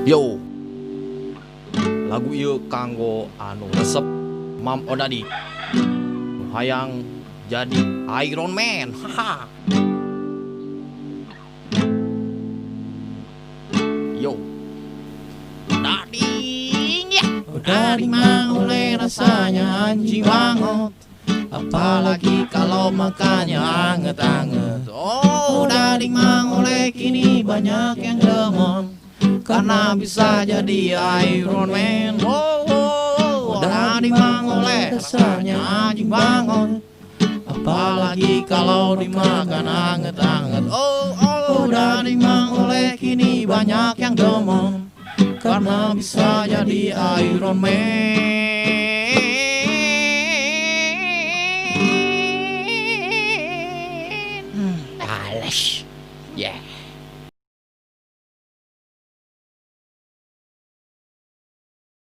Yo, lagu ieu kanggo anu resep Mam Odadi nu hayang jadi Iron Man. Haha. Yo, dading ya. Dari oleh rasanya anjing banget, apalagi kalau makannya anget-anget. Oh, Dari oleh kini banyak yang demen, karena bisa jadi Iron Man. oh, oh, Dari oleh rasanya anjing banget, apalagi kalau dimakan anget-anget. oh, Dari oleh kini banyak yang demen, karena bisa jadi Iron Man. Ales. Yeah.